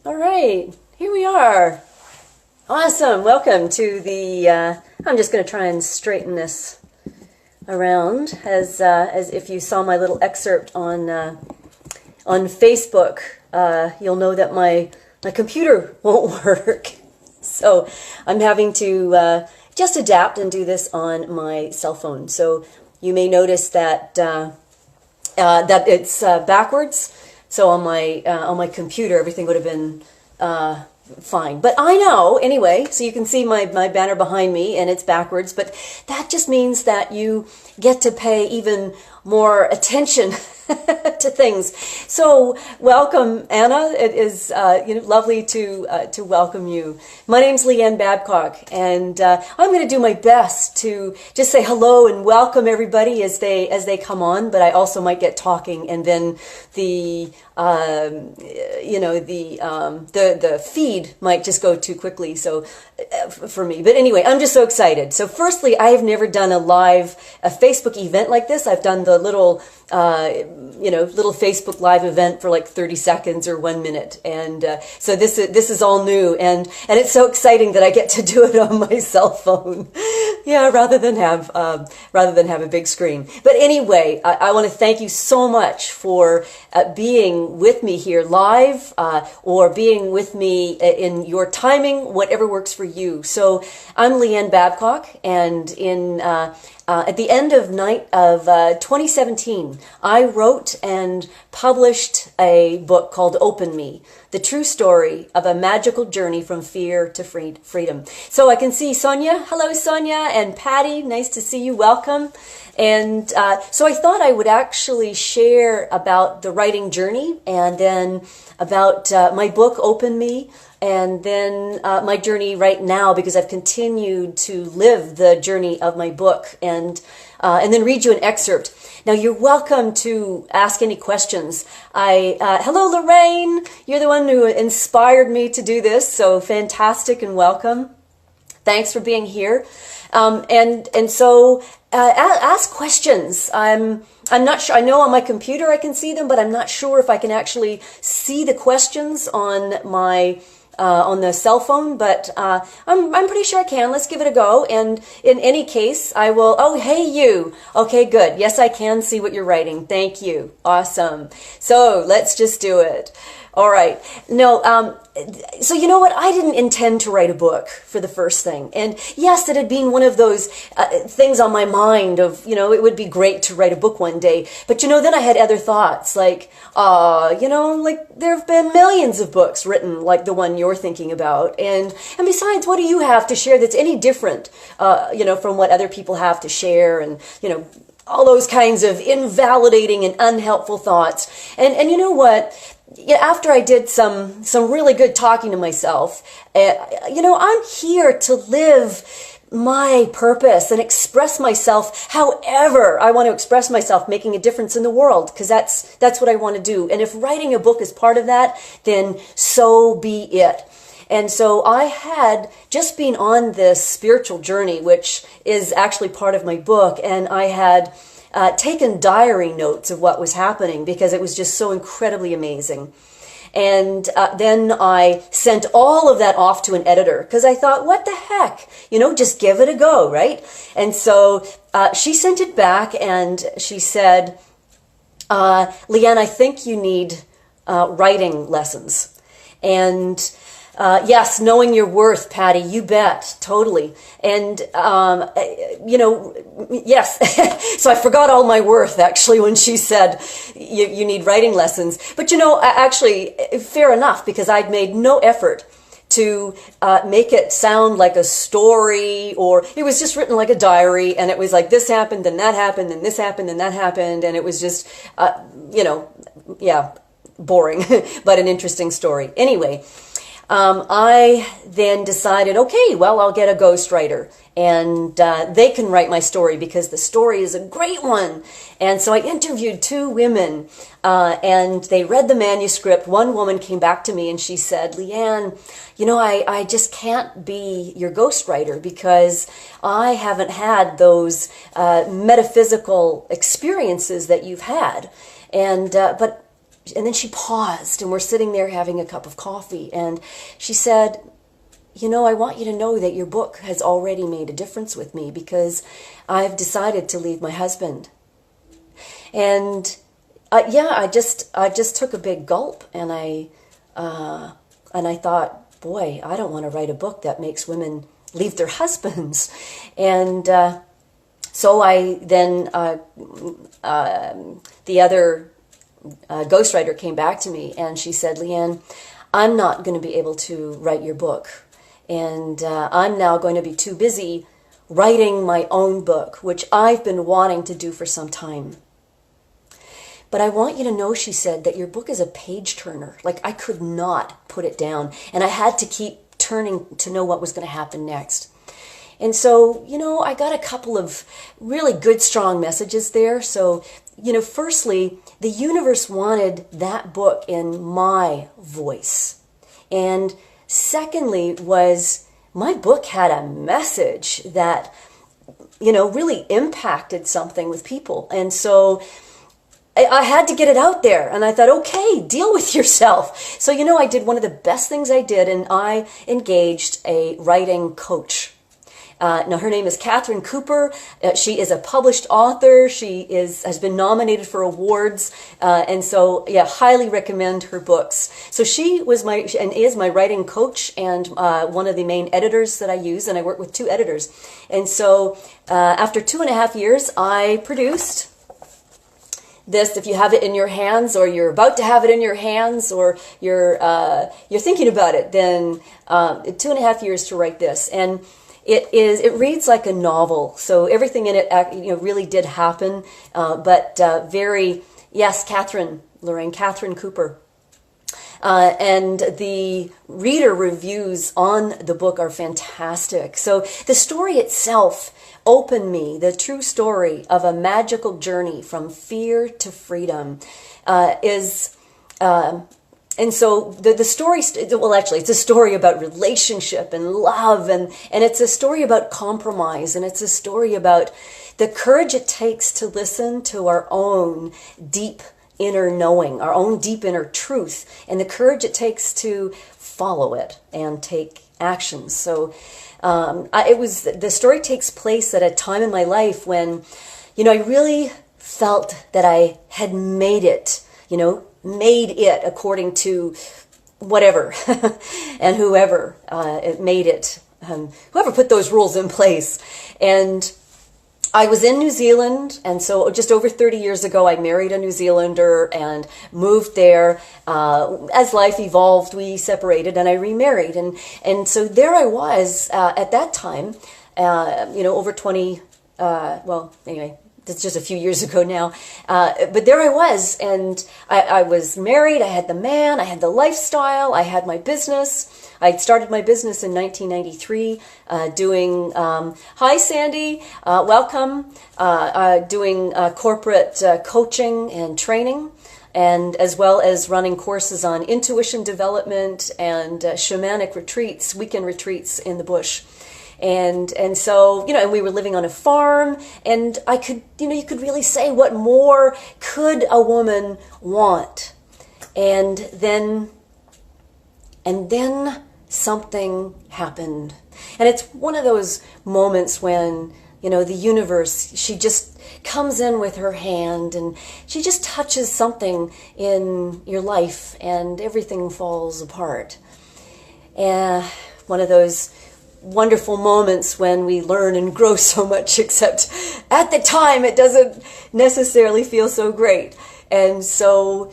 All right, here we are. Awesome. Welcome to the. I'm just going to try and straighten this around as if you saw my little excerpt on Facebook. You'll know that my computer won't work, so I'm having to just adapt and do this on my cell phone. So you may notice that that it's backwards. So on my computer, everything would have been fine. But I know, anyway, so you can see my banner behind me, and it's backwards. But that just means that you get to pay even more attention to things. So welcome, Anna. It is lovely to welcome you. My name's Leanne Babcock, and I'm going to do my best to just say hello and welcome everybody as they come on. But I also might get talking, and then the feed might just go too quickly. So for me, but anyway, I'm just so excited. So firstly, I have never done a Facebook event like this. I've done the little Facebook live event for like 30 seconds or 1 minute. And so this is all new. And it's so exciting that I get to do it on my cell phone. Yeah, rather than have a big screen. But anyway, I want to thank you so much for being with me here live or being with me in your timing, whatever works for you. So I'm Leanne Babcock, and at the end of 2017, I wrote and published a book called Open Me, the true story of a magical journey from fear to freedom. So I can see Sonia. Hello, Sonia, and Patty. Nice to see you. Welcome. And so I thought I would actually share about the writing journey, and then about my book, Open Me, and then my journey right now, because I've continued to live the journey of my book, and then read you an excerpt. Now, you're welcome to ask any questions. Hello, Lorraine. You're the one who inspired me to do this, so fantastic and welcome. Thanks for being here. And so ask questions. I'm not sure. I know on my computer I can see them, but I'm not sure if I can actually see the questions on the cell phone, but I'm pretty sure I can. Let's give it a go. And in any case, I will. Oh, hey, you. Okay, good. Yes, I can see what you're writing. Thank you. Awesome. So let's just do it. All right. No, so you know what? I didn't intend to write a book for the first thing. And yes, it had been one of those things on my mind of, it would be great to write a book one day. But, then I had other thoughts like, there have been millions of books written like the one you're thinking about. And besides, what do you have to share that's any different, from what other people have to share? And, all those kinds of invalidating and unhelpful thoughts. And you know what? After I did some really good talking to myself, I'm here to live my purpose and express myself however I want to express myself, making a difference in the world, because that's what I want to do. And if writing a book is part of that, then so be it. And so I had just been on this spiritual journey, which is actually part of my book, and I had taken diary notes of what was happening because it was just so incredibly amazing. And then I sent all of that off to an editor because I thought, what the heck? Just give it a go, right? And so she sent it back, and she said, Leanne, I think you need writing lessons. And yes, knowing your worth, Patty, you bet, totally. And, yes, so I forgot all my worth, actually, when she said you need writing lessons. But, actually, fair enough, because I'd made no effort to make it sound like a story, or it was just written like a diary, and it was like this happened, and that happened, and this happened, and that happened, and it was just, boring, but an interesting story. Anyway, I then decided, okay, well, I'll get a ghostwriter, and they can write my story because the story is a great one. And so I interviewed two women, and they read the manuscript. One woman came back to me and she said, Leanne, I just can't be your ghostwriter because I haven't had those metaphysical experiences that you've had. And but then she paused, and we're sitting there having a cup of coffee, and she said, you know, I want you to know that your book has already made a difference with me, because I've decided to leave my husband. And I just took a big gulp, and I thought, boy, I don't want to write a book that makes women leave their husbands. And so I then, the other ghostwriter came back to me, and she said, Leanne, I'm not going to be able to write your book. And I'm now going to be too busy writing my own book, which I've been wanting to do for some time. But I want you to know, she said, that your book is a page turner. Like, I could not put it down, and I had to keep turning to know what was going to happen next. And so, you know, I got a couple of really good, strong messages there. So, you know, firstly, the universe wanted that book in my voice. And secondly was, my book had a message that, you know, really impacted something with people. And so I had to get it out there, and I thought, okay, deal with yourself. So, you know, I did one of the best things I did, and I engaged a writing coach. Now, her name is Catherine Cooper. She is a published author. She has been nominated for awards. And so, yeah, highly recommend her books. So she was is my writing coach, and one of the main editors that I use, and I work with 2 editors. And so after 2.5 years, I produced this. If you have it in your hands, or you're about to have it in your hands, or you're thinking about it, then 2.5 years to write this. And it reads like a novel. So everything in it, you know, really did happen. But yes, Catherine Cooper. And the reader reviews on the book are fantastic. So the story itself opened me, the true story of a magical journey from fear to freedom, and so the story, well, actually, it's a story about relationship and love, and it's a story about compromise, and it's a story about the courage it takes to listen to our own deep inner knowing, our own deep inner truth, and the courage it takes to follow it and take actions. So the story takes place at a time in my life when, you know, I really felt that I had made it, made it according to whatever and whoever made it, whoever put those rules in place. And I was in New Zealand, and so just over 30 years ago, I married a New Zealander and moved there. As life evolved, we separated, and I remarried. And so there I was at that time, over 20, anyway, that's just a few years ago now. But there I was, and I was married, I had the man, I had the lifestyle, I had my business. I started my business in 1993 doing, hi Sandy, welcome, doing corporate coaching and training, and as well as running courses on intuition development and shamanic retreats, weekend retreats in the bush. And so, and we were living on a farm, and I could, you could really say, what more could a woman want? And then something happened. And it's one of those moments when, the universe, she just comes in with her hand and she just touches something in your life and everything falls apart. And one of those wonderful moments when we learn and grow so much, except at the time it doesn't necessarily feel so great. And so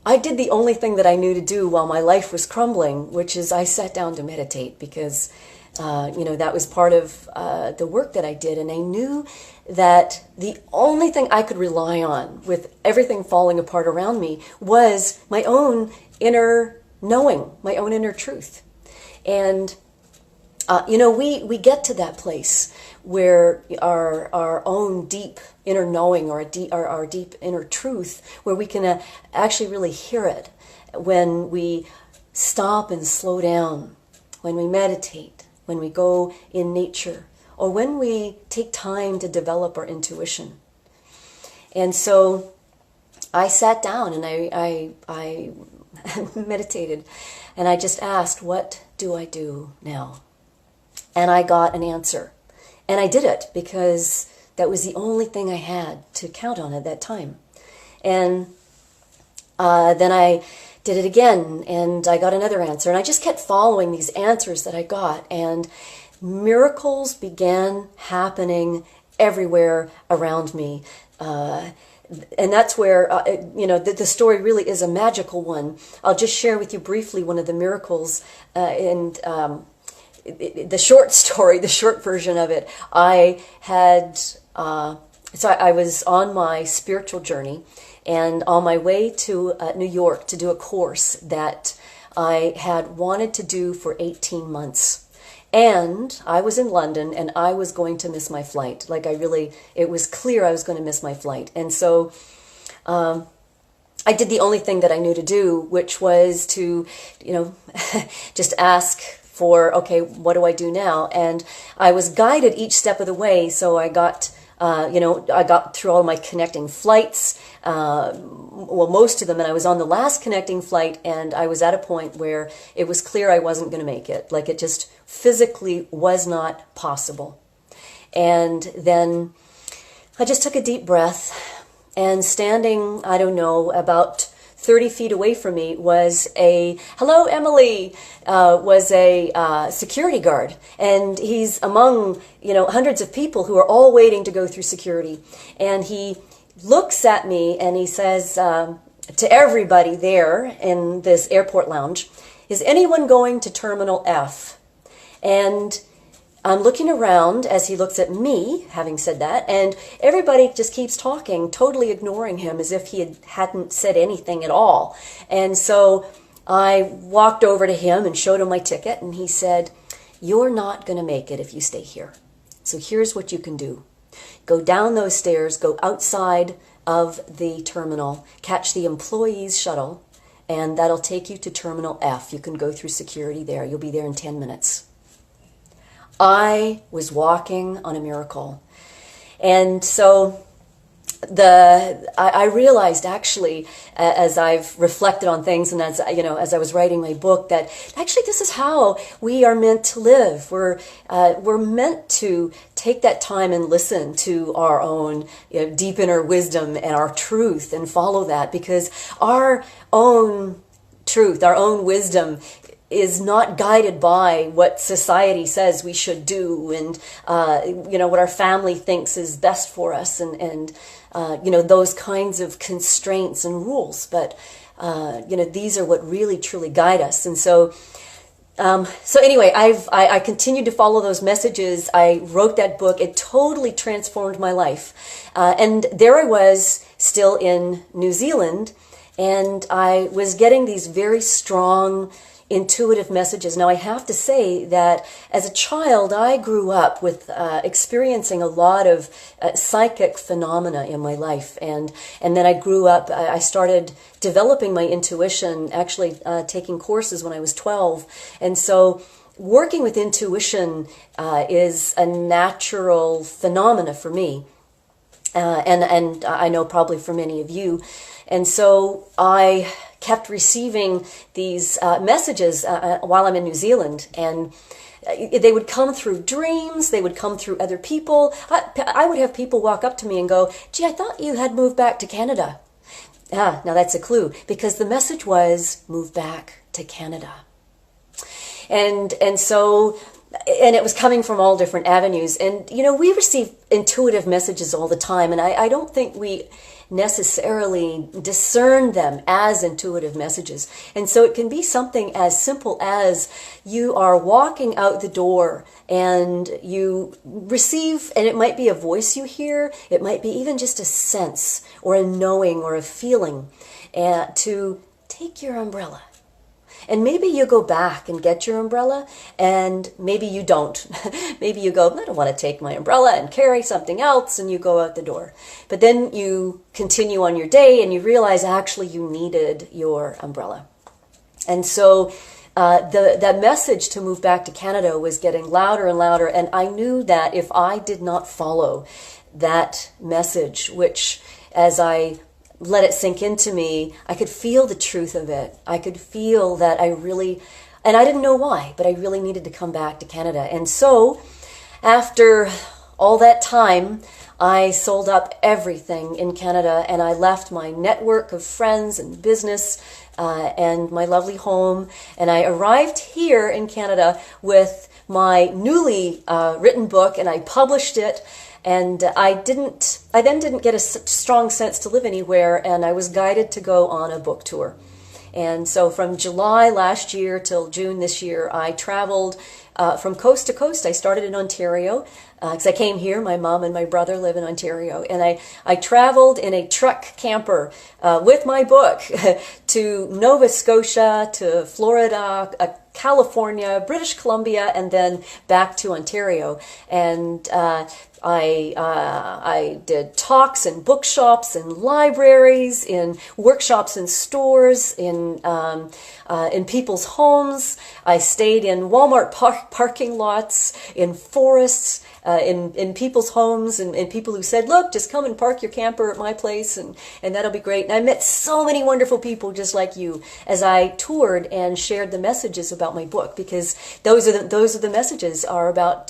I did the only thing that I knew to do while my life was crumbling, which is I sat down to meditate, because that was part of the work that I did. And I knew that the only thing I could rely on with everything falling apart around me was my own inner knowing, my own inner truth. And we get to that place where our own deep inner knowing, or our deep inner truth, where we can actually really hear it when we stop and slow down, when we meditate, when we go in nature, or when we take time to develop our intuition. And so I sat down and I meditated, and I just asked, what do I do now? And I got an answer. And I did it because that was the only thing I had to count on at that time. And then I did it again, and I got another answer. And I just kept following these answers that I got, and miracles began happening everywhere around me. And that's where, the story really is a magical one. I'll just share with you briefly one of the miracles. The short story, the short version of it, I was on my spiritual journey, and on my way to New York to do a course that I had wanted to do for 18 months. And I was in London, and I was going to miss my flight. It was clear I was going to miss my flight. And so I did the only thing that I knew to do, which was to, just ask for, okay, what do I do now? And I was guided each step of the way. So I got through all my connecting flights, most of them, and I was on the last connecting flight, and I was at a point where it was clear I wasn't going to make it. Like, it just physically was not possible. And then I just took a deep breath, and standing, I don't know, about 30 feet away from me was hello, Emily, was a security guard. And he's among, hundreds of people who are all waiting to go through security. And he looks at me and he says to everybody there in this airport lounge, "Is anyone going to Terminal F?" And I'm looking around as he looks at me, having said that, and everybody just keeps talking, totally ignoring him as if he hadn't said anything at all. And so I walked over to him and showed him my ticket, and he said, "You're not going to make it if you stay here. So here's what you can do. Go down those stairs, go outside of the terminal, catch the employee's shuttle, and that'll take you to Terminal F. You can go through security there. You'll be there in 10 minutes. I was walking on a miracle. And so I realized, actually, as I've reflected on things, and as I was writing my book, that actually this is how we are meant to live. We're meant to take that time and listen to our own deep inner wisdom and our truth and follow that, because our own truth, our own wisdom is not guided by what society says we should do, and what our family thinks is best for us, and those kinds of constraints and rules. But these are what really truly guide us. And so anyway, I continued to follow those messages. I wrote that book. It totally transformed my life. And there I was, still in New Zealand, and I was getting these very strong intuitive messages. Now, I have to say that as a child, I grew up with experiencing a lot of psychic phenomena in my life. And then I grew up, I started developing my intuition, actually taking courses when I was 12. And so working with intuition is a natural phenomena for me. And I know probably for many of you. And so I kept receiving these messages while I'm in New Zealand, and they would come through dreams, they would come through other people. I would have people walk up to me and go, "Gee, I thought you had moved back to Canada." Now that's a clue, because the message was, move back to Canada. And it was coming from all different avenues. And, we receive intuitive messages all the time, and I don't think we necessarily discern them as intuitive messages. And so it can be something as simple as you are walking out the door and you receive, and it might be a voice you hear, it might be even just a sense or a knowing or a feeling, to take your umbrella. And maybe you go back and get your umbrella, and maybe you don't. Maybe you go, "I don't want to take my umbrella," and carry something else, and you go out the door. But then you continue on your day, and you realize actually you needed your umbrella. And so that message to move back to Canada was getting louder and louder, and I knew that if I did not follow that message, which as I let it sink into me, I could feel the truth of it. I could feel that I really, and I didn't know why, but I really needed to come back to Canada. And so after all that time, I sold up everything in Canada, and I left my network of friends and business and my lovely home, and I arrived here in Canada with my newly written book, and I published it. And I then didn't get a strong sense to live anywhere, and I was guided to go on a book tour. And so from July last year till June this year, I traveled from coast to coast. I started in Ontario because I came here. My mom and my brother live in Ontario. And I traveled in a truck camper with my book to Nova Scotia, to Florida, California, British Columbia, and then back to Ontario. And I did talks in bookshops and libraries, in workshops in stores, in people's homes. I stayed in Walmart parking lots, in forests, in people's homes, and people who said, look, just come and park your camper at my place, and that'll be great. And I met so many wonderful people just like you as I toured and shared the messages about my book, because those are the messages are about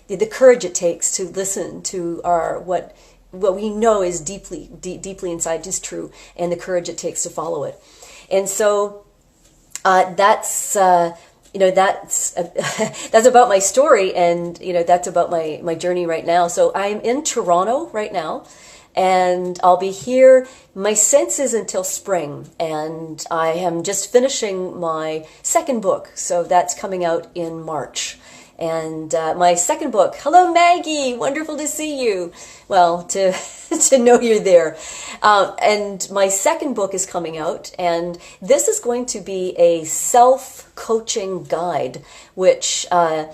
the courage it takes to listen to what we know is deeply inside is true, and the courage it takes to follow it. And so that's that's about my story, and that's about my journey right now. So I'm in Toronto right now, and I'll be here. My sense is until spring, and I am just finishing my second book, so that's coming out in March. And my second book, hello Maggie, wonderful to see you. Well, to know you're there. And my second book is coming out, and this is going to be a self-coaching guide, which I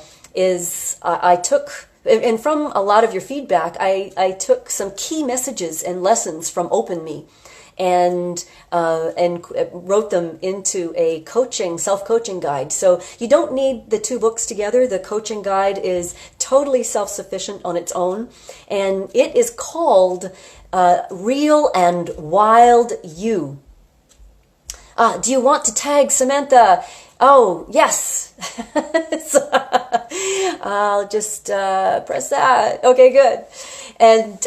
took, and from a lot of your feedback, I took some key messages and lessons from Open Me, and wrote them into a self-coaching guide. So you don't need the two books together. The coaching guide is totally self-sufficient on its own, and it is called Real and Wild You. Do you want to tag Samantha? Oh, yes. I'll just press that. Okay, good. And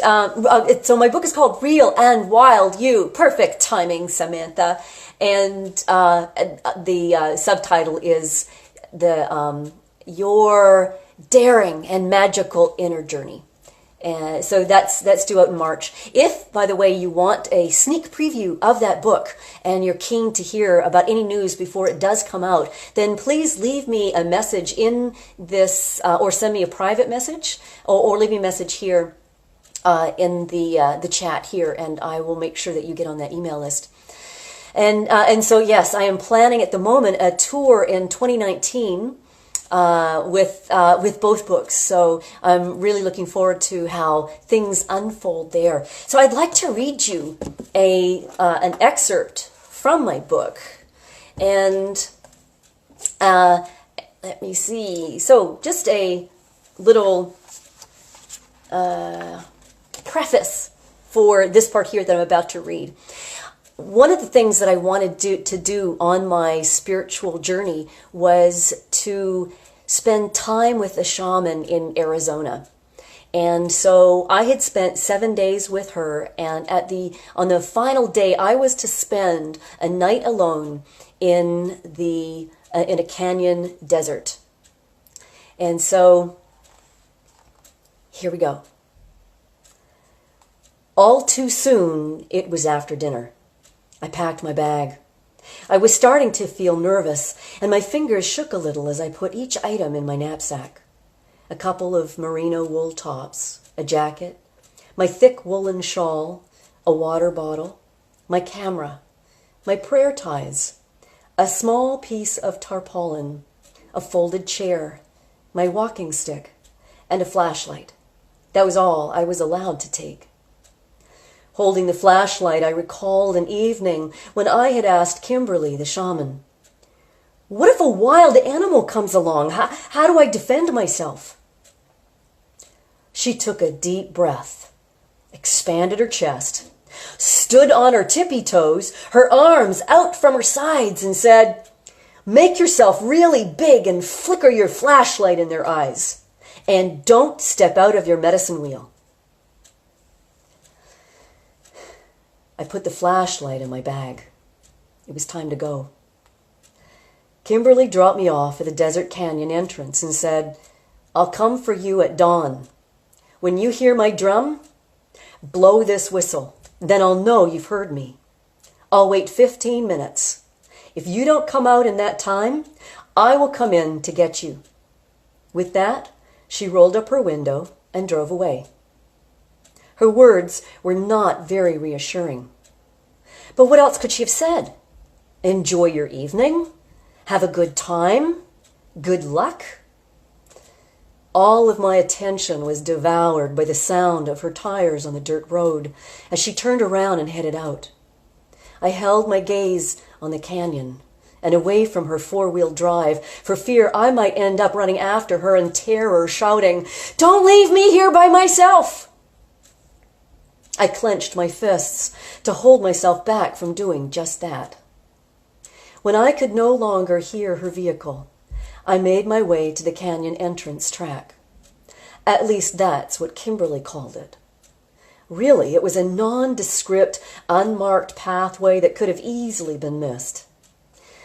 so my book is called Real and Wild You. Perfect timing, Samantha. And the subtitle is Your Daring and Magical Inner Journey. So that's due out in March. If, by the way, you want a sneak preview of that book and you're keen to hear about any news before it does come out, then please leave me a message in this, or send me a private message, or leave me a message here in the chat here, and I will make sure that you get on that email list. And so yes, I am planning at the moment a tour in 2019. With both books. So I'm really looking forward to how things unfold there. So I'd like to read you an excerpt from my book. And let me see. So just a little preface for this part here that I'm about to read. One of the things that I wanted to do on my spiritual journey was to spend time with a shaman in Arizona. And so I had spent 7 days with her, and on the final day I was to spend a night alone in a canyon desert. And so here we go. All too soon it was after dinner. I packed my bag. I was starting to feel nervous, and my fingers shook a little as I put each item in my knapsack. A couple of merino wool tops, a jacket, my thick woolen shawl, a water bottle, my camera, my prayer ties, a small piece of tarpaulin, a folded chair, my walking stick, and a flashlight. That was all I was allowed to take. Holding the flashlight, I recalled an evening when I had asked Kimberly, the shaman, "What if a wild animal comes along? How do I defend myself?" She took a deep breath, expanded her chest, stood on her tippy toes, her arms out from her sides, and said, "Make yourself really big and flicker your flashlight in their eyes. And don't step out of your medicine wheel." I put the flashlight in my bag. It was time to go. Kimberly dropped me off at the Desert Canyon entrance and said, "I'll come for you at dawn. When you hear my drum, blow this whistle. Then I'll know you've heard me. I'll wait 15 minutes. If you don't come out in that time, I will come in to get you." With that, she rolled up her window and drove away. Her words were not very reassuring. But what else could she have said? Enjoy your evening? Have a good time? Good luck? All of my attention was devoured by the sound of her tires on the dirt road as she turned around and headed out. I held my gaze on the canyon and away from her four-wheel drive for fear I might end up running after her in terror, shouting, "Don't leave me here by myself!" I clenched my fists to hold myself back from doing just that. When I could no longer hear her vehicle, I made my way to the canyon entrance track. At least that's what Kimberly called it. Really, it was a nondescript, unmarked pathway that could have easily been missed.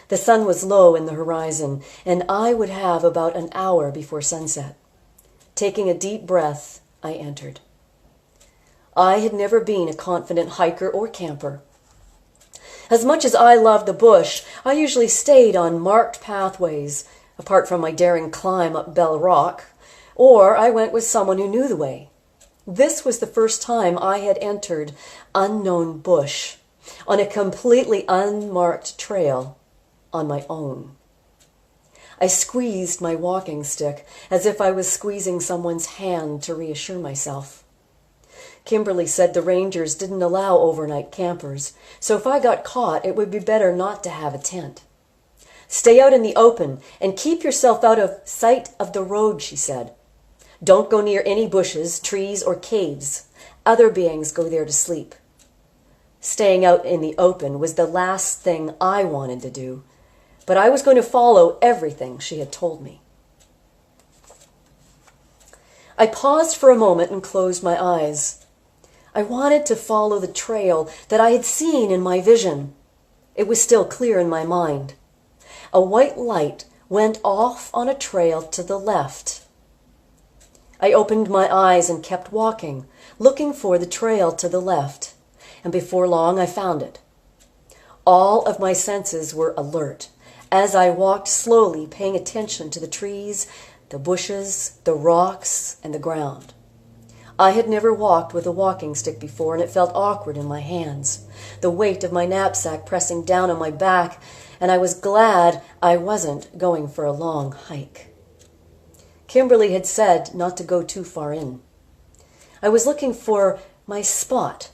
The sun was low in the horizon, and I would have about an hour before sunset. Taking a deep breath, I entered. I had never been a confident hiker or camper. As much as I loved the bush, I usually stayed on marked pathways, apart from my daring climb up Bell Rock, or I went with someone who knew the way. This was the first time I had entered unknown bush on a completely unmarked trail on my own. I squeezed my walking stick as if I was squeezing someone's hand to reassure myself. Kimberly said the rangers didn't allow overnight campers, so if I got caught, it would be better not to have a tent. "Stay out in the open and keep yourself out of sight of the road," she said. "Don't go near any bushes, trees, or caves. Other beings go there to sleep." Staying out in the open was the last thing I wanted to do, but I was going to follow everything she had told me. I paused for a moment and closed my eyes. I wanted to follow the trail that I had seen in my vision. It was still clear in my mind. A white light went off on a trail to the left. I opened my eyes and kept walking, looking for the trail to the left, and before long I found it. All of my senses were alert as I walked slowly, paying attention to the trees, the bushes, the rocks, and the ground. I had never walked with a walking stick before, and it felt awkward in my hands, the weight of my knapsack pressing down on my back, and I was glad I wasn't going for a long hike. Kimberly had said not to go too far in. I was looking for my spot,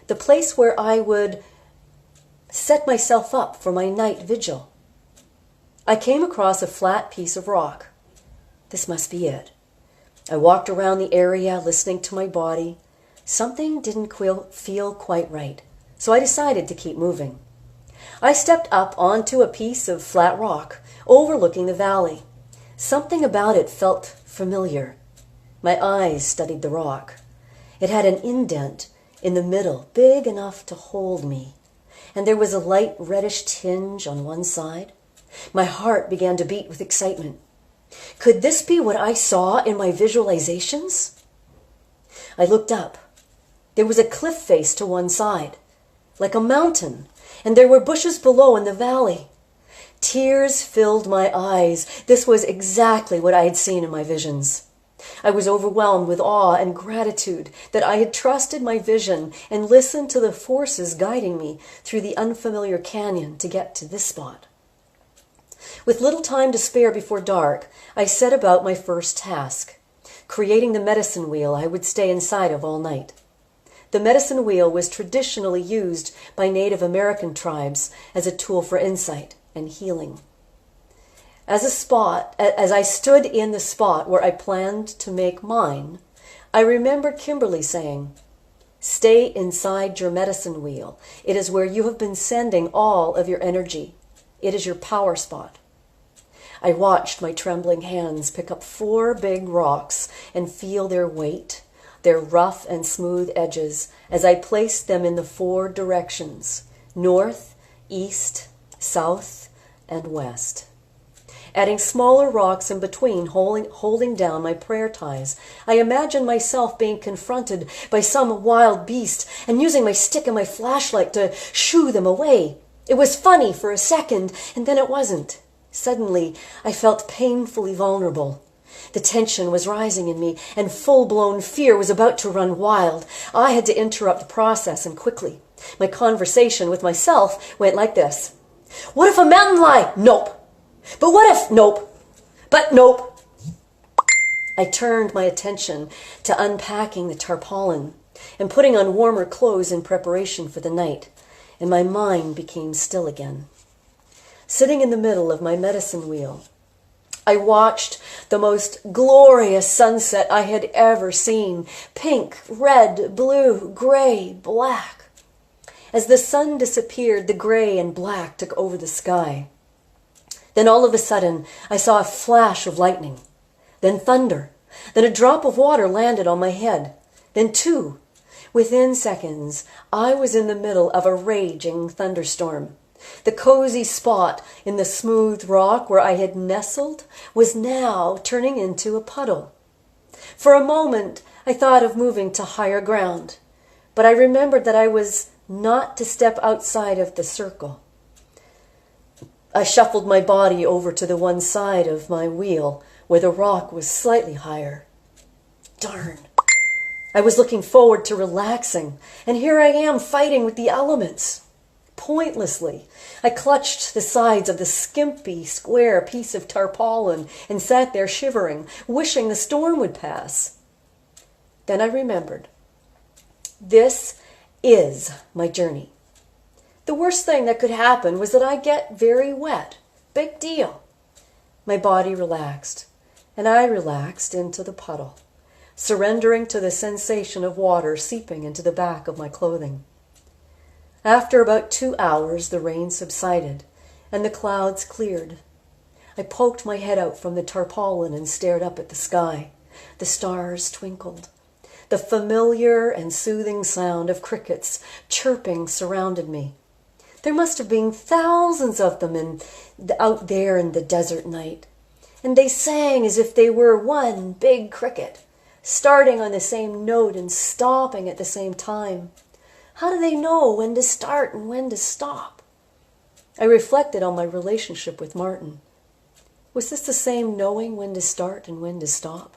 the place where I would set myself up for my night vigil. I came across a flat piece of rock. This must be it. I walked around the area, listening to my body. Something didn't feel quite right, so I decided to keep moving. I stepped up onto a piece of flat rock, overlooking the valley. Something about it felt familiar. My eyes studied the rock. It had an indent in the middle, big enough to hold me, and there was a light reddish tinge on one side. My heart began to beat with excitement. Could this be what I saw in my visualizations? I looked up. There was a cliff face to one side, like a mountain, and there were bushes below in the valley. Tears filled my eyes. This was exactly what I had seen in my visions. I was overwhelmed with awe and gratitude that I had trusted my vision and listened to the forces guiding me through the unfamiliar canyon to get to this spot. With little time to spare before dark, I set about my first task, creating the medicine wheel I would stay inside of all night. The medicine wheel was traditionally used by Native American tribes as a tool for insight and healing. As I stood in the spot where I planned to make mine, I remembered Kimberly saying, Stay inside your medicine wheel. It is where you have been sending all of your energy. It is your power spot. I watched my trembling hands pick up 4 big rocks and feel their weight, their rough and smooth edges, as I placed them in the 4 directions: north, east, south, and west. Adding smaller rocks in between, holding down my prayer ties, I imagined myself being confronted by some wild beast and using my stick and my flashlight to shoo them away. It was funny for a second, and then it wasn't. Suddenly, I felt painfully vulnerable. The tension was rising in me, and full-blown fear was about to run wild. I had to interrupt the process, and quickly. My conversation with myself went like this. What if a mountain lion? Nope. But what if? Nope. But nope. I turned my attention to unpacking the tarpaulin and putting on warmer clothes in preparation for the night, and my mind became still again. Sitting in the middle of my medicine wheel, I watched the most glorious sunset I had ever seen. Pink, red, blue, gray, black. As the sun disappeared, the gray and black took over the sky. Then all of a sudden, I saw a flash of lightning, then thunder, then a drop of water landed on my head, then 2. Within seconds, I was in the middle of a raging thunderstorm. The cozy spot in the smooth rock where I had nestled was now turning into a puddle. For a moment, I thought of moving to higher ground, but I remembered that I was not to step outside of the circle. I shuffled my body over to the one side of my wheel where the rock was slightly higher. Darn. I was looking forward to relaxing, and here I am fighting with the elements. Pointlessly, I clutched the sides of the skimpy, square piece of tarpaulin and sat there shivering, wishing the storm would pass. Then I remembered. This is my journey. The worst thing that could happen was that I get very wet. Big deal. My body relaxed, and I relaxed into the puddle, surrendering to the sensation of water seeping into the back of my clothing. After about 2 hours, the rain subsided, and the clouds cleared. I poked my head out from the tarpaulin and stared up at the sky. The stars twinkled. The familiar and soothing sound of crickets chirping surrounded me. There must have been thousands of them out there in the desert night, and they sang as if they were one big cricket, starting on the same note and stopping at the same time. How do they know when to start and when to stop? I reflected on my relationship with Martin. Was this the same knowing when to start and when to stop?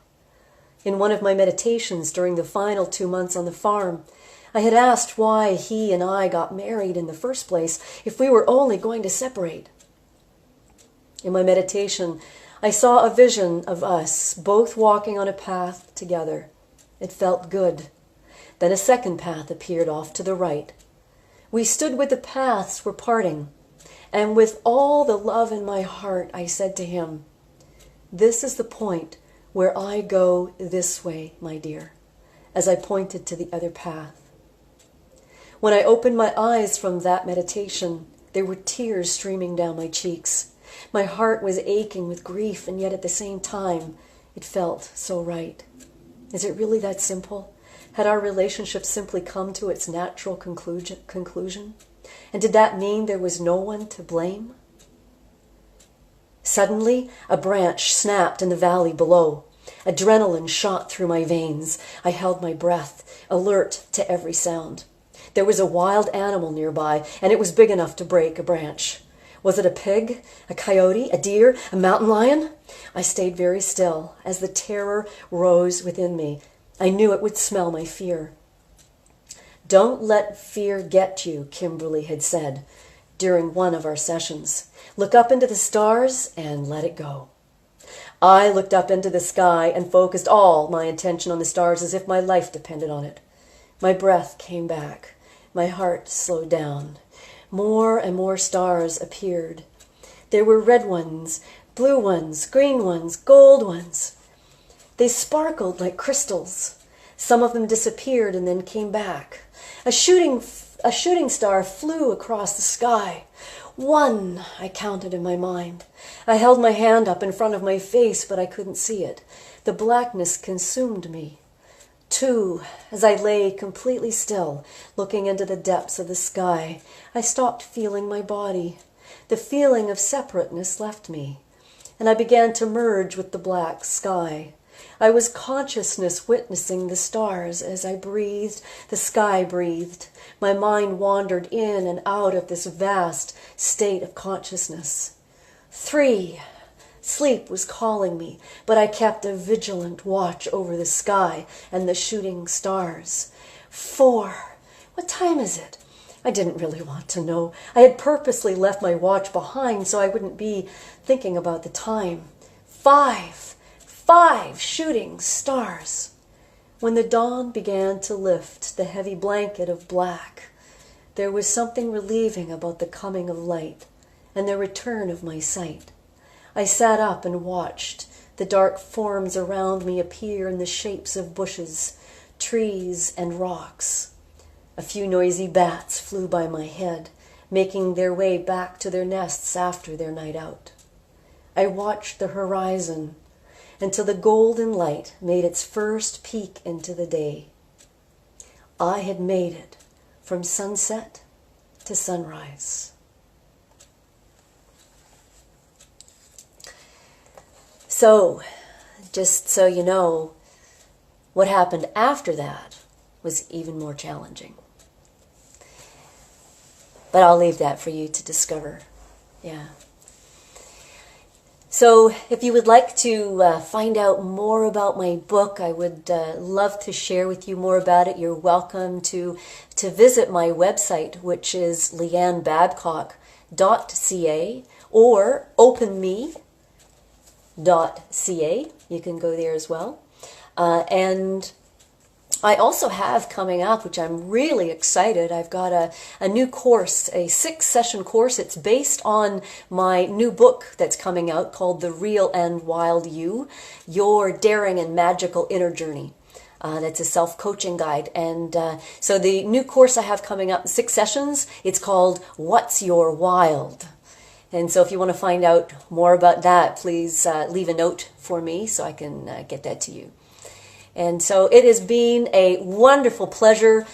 In one of my meditations during the final 2 months on the farm, I had asked why he and I got married in the first place if we were only going to separate. In my meditation, I saw a vision of us both walking on a path together. It felt good. Then a second path appeared off to the right. We stood where the paths were parting, and with all the love in my heart, I said to him, "This is the point where I go this way, my dear," as I pointed to the other path. When I opened my eyes from that meditation, there were tears streaming down my cheeks. My heart was aching with grief, and yet at the same time, it felt so right. Is it really that simple? Had our relationship simply come to its natural conclusion? And did that mean there was no one to blame? Suddenly, a branch snapped in the valley below. Adrenaline shot through my veins. I held my breath, alert to every sound. There was a wild animal nearby, and it was big enough to break a branch. Was it a pig, a coyote, a deer, a mountain lion? I stayed very still as the terror rose within me. I knew it would smell my fear. "Don't let fear get you," Kimberly had said during one of our sessions. "Look up into the stars and let it go." I looked up into the sky and focused all my attention on the stars as if my life depended on it. My breath came back. My heart slowed down. More and more stars appeared. There were red ones, blue ones, green ones, gold ones. They sparkled like crystals. Some of them disappeared and then came back. A shooting star flew across the sky. One, I counted in my mind. I held my hand up in front of my face, but I couldn't see it. The blackness consumed me. Two, as I lay completely still, looking into the depths of the sky, I stopped feeling my body. The feeling of separateness left me, and I began to merge with the black sky. I was consciousness witnessing the stars as I breathed, the sky breathed. My mind wandered in and out of this vast state of consciousness. 3, sleep was calling me, but I kept a vigilant watch over the sky and the shooting stars. 4, what time is it? I didn't really want to know. I had purposely left my watch behind so I wouldn't be thinking about the time. 5 shooting stars. When the dawn began to lift the heavy blanket of black, there was something relieving about the coming of light and the return of my sight. I sat up and watched the dark forms around me appear in the shapes of bushes, trees, and rocks. A few noisy bats flew by my head, making their way back to their nests after their night out. I watched the horizon until the golden light made its first peek into the day. I had made it from sunset to sunrise. So, just so you know, what happened after that was even more challenging. But I'll leave that for you to discover. Yeah. So if you would like to find out more about my book, I would love to share with you more about it. You're welcome to visit my website, which is leannebabcock.ca or openme.ca. You can go there as well. And I also have coming up, which I'm really excited, I've got a new course, a 6-session course. It's based on my new book that's coming out called The Real and Wild You, Your Daring and Magical Inner Journey. That's a self-coaching guide. And so the new course I have coming up in 6 sessions, it's called What's Your Wild? And so if you want to find out more about that, please leave a note for me so I can get that to you. And so it has been a wonderful pleasure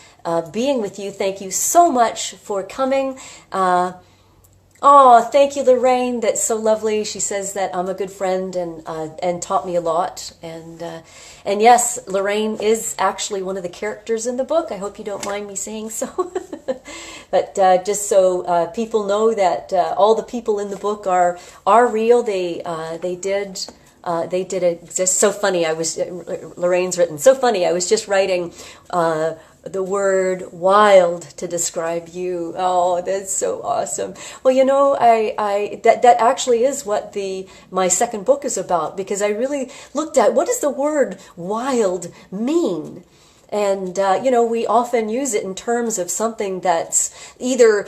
being with you. Thank you so much for coming. Thank you, Lorraine. That's so lovely. She says that I'm a good friend and taught me a lot. And yes, Lorraine is actually one of the characters in the book. I hope you don't mind me saying so. But just so people know that all the people in the book are real. They did exist. So funny. Lorraine's written. So funny. I was just writing the word wild to describe you. Oh, that's so awesome. Well, you know, that actually is what my second book is about, because I really looked at what does the word wild mean? And, we often use it in terms of something that's either,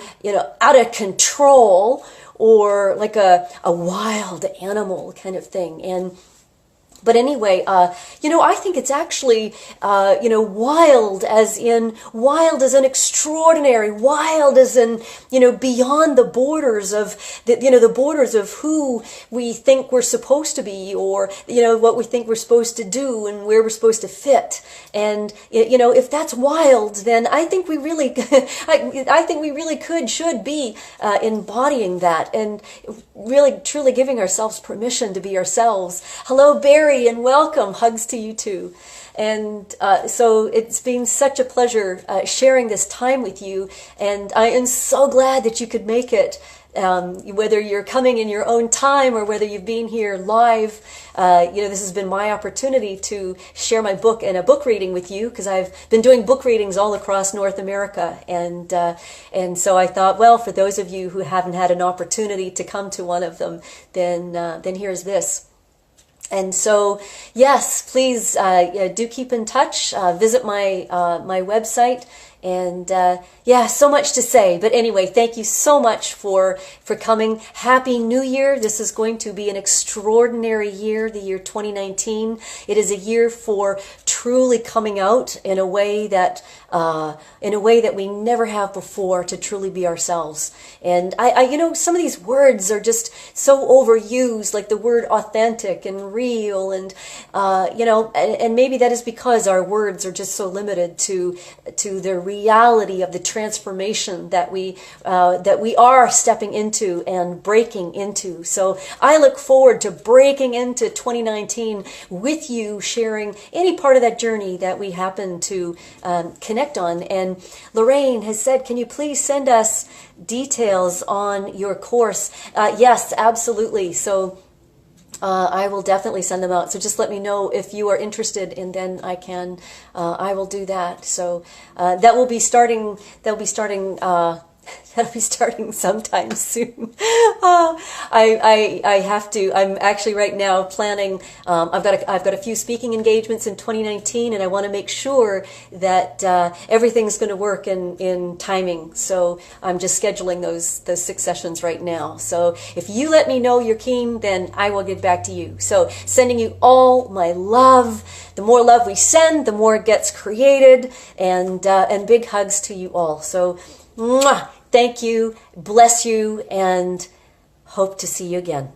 out of control or like a wild animal kind of thing. But anyway, I think it's actually, wild as in extraordinary, wild as in, beyond the borders of, the borders of who we think we're supposed to be, or, what we think we're supposed to do and where we're supposed to fit. And, if that's wild, then I think we really, should be embodying that and really, truly giving ourselves permission to be ourselves. Hello, Barry. And welcome. Hugs to you too. And so it's been such a pleasure sharing this time with you. And I am so glad that you could make it, whether you're coming in your own time or whether you've been here live. This has been my opportunity to share my book and a book reading with you, because I've been doing book readings all across North America. And so I thought, well, for those of you who haven't had an opportunity to come to one of them, then here's this. And so, yes, please do keep in touch. Visit my website. And so much to say. But anyway, thank you so much for coming. Happy New Year. This is going to be an extraordinary year, the year 2019. It is a year for truly coming out in a way that we never have before, to truly be ourselves. And some of these words are just so overused, like the word authentic and real, and and maybe that is because our words are just so limited to the reality of the transformation that we are stepping into and breaking into. So I look forward to breaking into 2019 with you, sharing any part of that journey that we happen to connect on. And Lorraine has said, can you please send us details on your course? Yes, absolutely. So I will definitely send them out. So just let me know if you are interested, and then I will do that. So that will be starting. That'll be starting sometime soon. I have to. I'm actually right now planning. I've got a few speaking engagements in 2019, and I want to make sure that everything's going to work in timing. So I'm just scheduling those 6 sessions right now. So if you let me know you're keen, then I will get back to you. So sending you all my love. The more love we send, the more it gets created, and big hugs to you all. So, mwah! Thank you, bless you, and hope to see you again.